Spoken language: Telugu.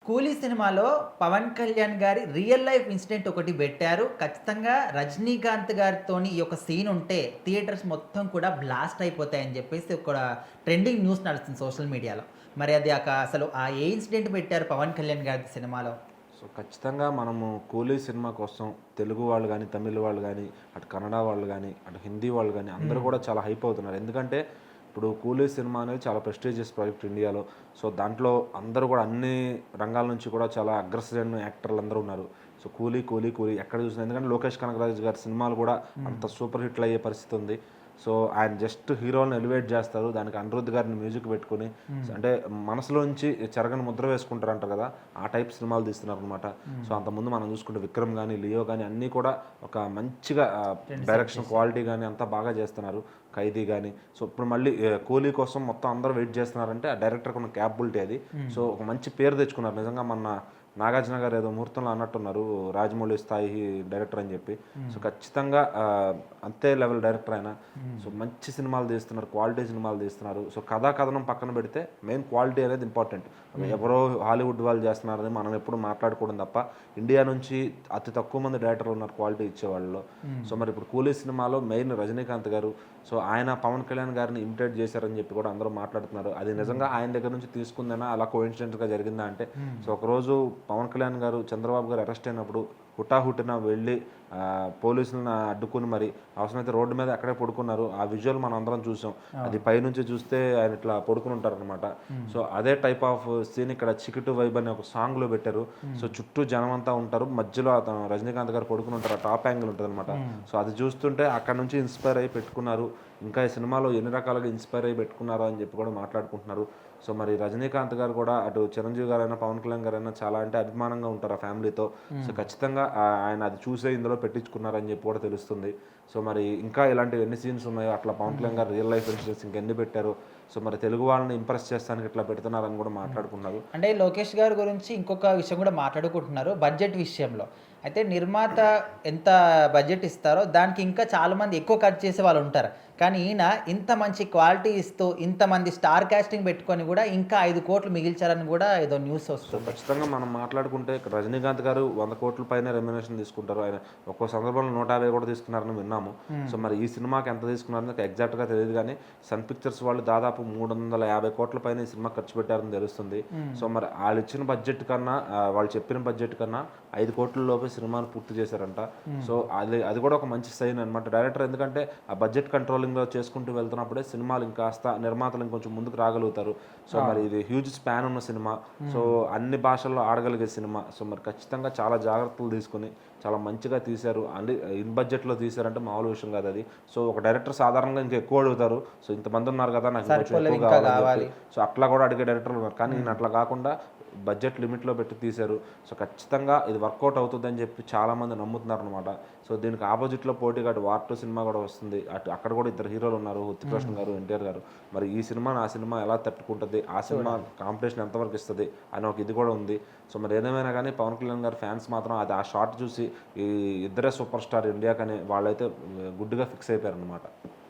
'కూలీ' సినిమాలో పవన్ కళ్యాణ్ గారి రియల్ లైఫ్ ఇన్సిడెంట్ ఒకటి బెట్టారు. ఖచ్చితంగా రజనీకాంత్ గారితోని ఈ యొక్క సీన్ ఉంటే థియేటర్స్ మొత్తం కూడా బ్లాస్ట్ అయిపోతాయని జెప్పేసి ఒక ట్రెండింగ్ న్యూస్ నడుస్తుంది సోషల్ మీడియాలో. మరి అది అసలు ఏ ఇన్సిడెంట్ బెట్టారు పవన్ కళ్యాణ్ గారి సినిమాలో? సో, ఖచ్చితంగా మనము 'కూలీ' సినిమా కోసం తెలుగు వాళ్ళు గానీ, తమిళ్ వాళ్ళు గానీ, అటు కన్నడ వాళ్ళు గానీ, అటు హిందీ వాళ్ళు గానీ అందరూ హ్మ్. కూడా చాలా హైప్ అవుతున్నారు. ఎందుకంటే ఇప్పుడు 'కూలీ' సినిమా అనేది చాలా ప్రెస్టీజియస్ ప్రాజెక్ట్ ఇండియాలో. సో, దాంట్లో అందరూ కూడా అన్ని రంగాల నుంచి కూడా చాలా అగ్రశ్రేణి యాక్టర్లు అందరూ ఉన్నారు. సో, 'కూలీ', 'కూలీ', 'కూలీ' ఎక్కడ చూసినా ఎందుకంటే లోకేష్ కనగరాజు గారి సినిమాలు కూడా హ్మ్. అంత సూపర్ హిట్లు అయ్యే పరిస్థితి ఉంది. సో, ఆయన జస్ట్ హీరోలని ఎలివేట్ చేస్తారు. దానికి అనిరుద్ గారిని మ్యూజిక్ పెట్టుకొని హ్మ్. అంటే మనసులోంచి చెరగని ముద్ర వేసుకుంటారంటారు కదా! ఆ టైప్ సినిమాలు తీస్తున్నారనమాట. సో, హ్మ్. అంతకుముందు మనం చూసుకుంటే 'విక్రమ్' గాని, 'లియో' గాని అన్నీ కూడా ఒక మంచిగా ట్రెండ్ సెట్ డైరెక్షన్ చేశారు. క్వాలిటీ గాని అంతా బాగా చేస్తున్నారు. 'ఖైదీ' గాని. సో, ఇప్పుడు మళ్ళీ 'కూలీ' కోసం మొత్తం అందరూ వెయిట్ చేస్తున్నారంటే ఆ డైరెక్టర్‌కి ఉన్న క్యాపబిలిటీ అది. హ్మ్. సో, ఒక మంచి పేరు తెచ్చుకున్నారు. నిజంగా మొన్న 'నాగార్జున' గారు ఏదో ముహూర్తంలో అన్నట్టున్నారు. రాజమౌళి స్థాయి డైరెక్టర్ అని చెప్పి. సో, హ్మ్. ఖచ్చితంగా అంతే లెవెల్ డైరెక్టర్ ఆయన. హ్మ్. సో, మంచి సినిమాలు తీస్తున్నారు. క్వాలిటీ సినిమాలు తీస్తున్నారు. సో, కథా కథనం పక్కన పెడితే మెయిన్ క్వాలిటీ అనేది ఇంపార్టెంట్. హ్మ్. ఎవరో హాలీవుడ్ వాళ్ళు చేస్తున్నారని మనం ఎప్పుడు మాట్లాడుకోవడం తప్ప ఇండియా నుంచి అతి తక్కువ మంది డైరెక్టర్లు ఉన్నారు క్వాలిటీ ఇచ్చేవాళ్ళలో. హ్మ్. సో, మరి ఇప్పుడు 'కూలీ' సినిమాలో మెయిన్ రజనీకాంత్ గారు. సో, ఆయన పవన్ కళ్యాణ్ గారిని ఇమిటేట్ చేశారని చెప్పి కూడా అందరూ మాట్లాడుతున్నారు. అది హ్మ్. నిజంగా ఆయన దగ్గర నుంచి తీసుకుందేనా అలా కోఇన్సిడెంట్‌గా జరిగిందా అంటే, హ్మ్. సో, ఒకరోజు పవన్ కళ్యాణ్ గారు చంద్రబాబు గారు అరెస్ట్ అయినప్పుడు హుటాహుటిన వెళ్ళి పోలీసులను అడ్డుకొని మరి అవసరమైతే రోడ్డు మీద అక్కడే పడుకున్నారు. ఆ విజువల్ మనం అందరం చూసాం. అది అవును. పైనుంచి చూస్తే ఆయన ఇట్లా పడుకుని ఉంటారనమాట. హ్మ్. సో, అదే టైప్ ఆఫ్ సీన్ ఇక్కడ 'చికిటు వైబ్' అనే ఒక సాంగ్‌లో పెట్టారు. హ్మ్. సో, చుట్టూ జనమంతా ఉంటారు. మధ్యలో అతను రజనీకాంత్ గారు పడుకుని ఉంటారు. ఆ టాప్ యాంగిల్ ఉంటదనమాట. హ్మ్. సో, అది చూస్తుంటే అక్కడి నుంచి ఇన్‌స్పైర్ అయ్యి పెట్టుకున్నారు. ఇంకా ఈ సినిమాలో ఎన్ని రకాలుగా ఇన్‌స్పైర్ అయ్యి పెట్టుకున్నారో అని చెప్పి కూడా మాట్లాడుకుంటున్నారు. సో, మరి రజనీకాంత్ గారు కూడా అటు చిరంజీవి గారైనా, పవన్ కళ్యాణ్ గారైనా చాలా అంటే అభిమానంగా ఉంటారు ఆ ఫ్యామిలీతో. సో, హ్మ్. ఖచ్చితంగా ఆయన అది చూసే ఇందులో పెట్టించుకున్నారని చెప్పి కూడా తెలుస్తుంది. సో, మరి ఇంకా ఇలాంటివి ఎన్ని సీన్స్ ఉన్నాయో అట్లా పవన్ హ్మ్. కళ్యాణ్ గారు రియల్ లైఫ్ ఇన్సిడెంట్స్ ఇంకెన్ని పెట్టారో. సో, మరి తెలుగు వాళ్ళని ఇంప్రెస్ చేస్తానికి ఇట్లా పెడుతున్నారని కూడా హ్మ్. మాట్లాడుకున్నారు. అంటే లోకేష్ గారి గురించి ఇంకొక విషయం గూడా మాట్లాడుకుంటున్నారు. బడ్జెట్ విషయంలో. అయితే నిర్మాత ఎంత బడ్జెట్ ఇస్తారో దానికి ఇంకా చాలామంది ఎక్కువ ఖర్చు చేసే వాళ్ళుంటారు. కానీ ఈయన ఇంత మంచి క్వాలిటీ ఇస్తూ, ఇంతమంది స్టార్ కాస్టింగ్ పెట్టుకొని గూడా ఇంకా 5,00,00,000 మిగిల్చారని గూడా ఏదో న్యూస్ సో, ఒస్తుంది. ఖచ్చితంగా మనం మాట్లాడుకుంటే ఇక్కడ రజనీకాంత్ గారు 100,00,00,000 పైనే రెమ్యునరేషన్ తీసుకుంటారు. ఆయన ఒక్కో సందర్భంలో 150 కూడా తీసుకున్నారని విన్నాము. సో, హ్మ్. మరి ఈ సినిమాకి ఎంత తీసుకున్నారో నాకు ఎగ్జాక్ట్‌గా తెలీదు గానీ, సన్ పిక్చర్స్ వాళ్ళు దాదాపు 350,00,00,000 పైన ఈ సినిమాకి ఖర్చు పెట్టారని తెలుస్తుంది. హ్మ్. సో, మరి ఆళ్ళిచ్చిన బడ్జెట్ కన్నా వాళ్ళు చెప్పిన బడ్జెట్ కన్నా 5,00,00,000 లోపే సినిమాని పూర్తి చేశారంట. హ్మ్. సో, అది అది కూడా ఒక మంచి సైన్ అనమాట. డైరెక్టర్ ఎందుకంటే ఆ బడ్జెట్ కంట్రోలింగ్‌లో చేసుకుంటూ వెళ్తున్నప్పుడే సినిమాలు ఇంకాస్త నిర్మాతలు ఇంకొంచెం ముందుకు రాగలుగుతారు. సో, మరి అవును. ఇది హ్యూజ్ స్పాన్ ఉన్న సినిమా. సో, హ్మ్. అన్ని భాషల్లో ఆడగలిగే సినిమా. సో, మరి ఖచ్చితంగా చాలా జాగ్రత్తలు తీసుకొని, చాలా మంచిగా తీశారు. ఇన్ బడ్జెట్‌లో తీశారంటే మామూలు విషయం కాదది. సో, ఒక డైరెక్టర్ సాధారణంగా ఇంకా ఎక్కువ అడుగుతారు. సో, ఇంతమందున్నారు కదా! నాకు ఇంకొంచెం సరిపోలేదు ఎక్కువ ఇంకా కావాలని చెప్పి. గావాలి. సో, అట్లా కూడా అడిగే డైరెక్టర్లు ఉన్నారు. కానీ ఈయన హ్మ్. అట్లా కాకుండా బడ్జెట్ లిమిట్‌లో పెట్టి తీశారు. సో, ఖచ్చితంగా ఇది వర్కౌట్ అవుతుందని చెప్పి చాలామంది నమ్ముతున్నారనమాట. సో, దీనికి ఆపోజిట్‌లో పోటీగా అటు 'వార్ 2' సినిమా కూడా వస్తుంది. అక్కడ కూడా ఇద్దరు హీరోలు ఉన్నారు. హ్మ్. 'హృతిక్ గారు, ఎన్టీఆర్ గారు. మరి ఈ సినిమాని ఆ సినిమా ఎలా తట్టుకుంటది? ఆ సినిమా చూడాలి. కాంపిటీషన్ ఎంతవరకు ఇస్తది? అని ఒక ఇది కూడా ఉంది. సో, మరి ఏదేమైనా గానీ పవన్ కళ్యాణ్ గారి ఫ్యాన్స్ మాత్రం ఆ షాట్ చూసి ఈ ఇద్దరే సూపర్ స్టార్ ఇండియాకని వాళ్ళైతే గుడ్డిగా ఫిక్స్ అయిపోయారనమాట.